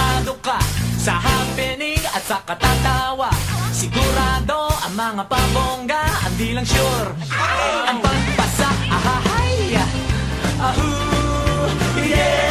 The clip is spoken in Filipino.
Sigurado ka sa happening at sa katatawa. Sigurado ang mga pabongga, ang di lang sure ang pagpasa. Ahahay, ahoo, yeah.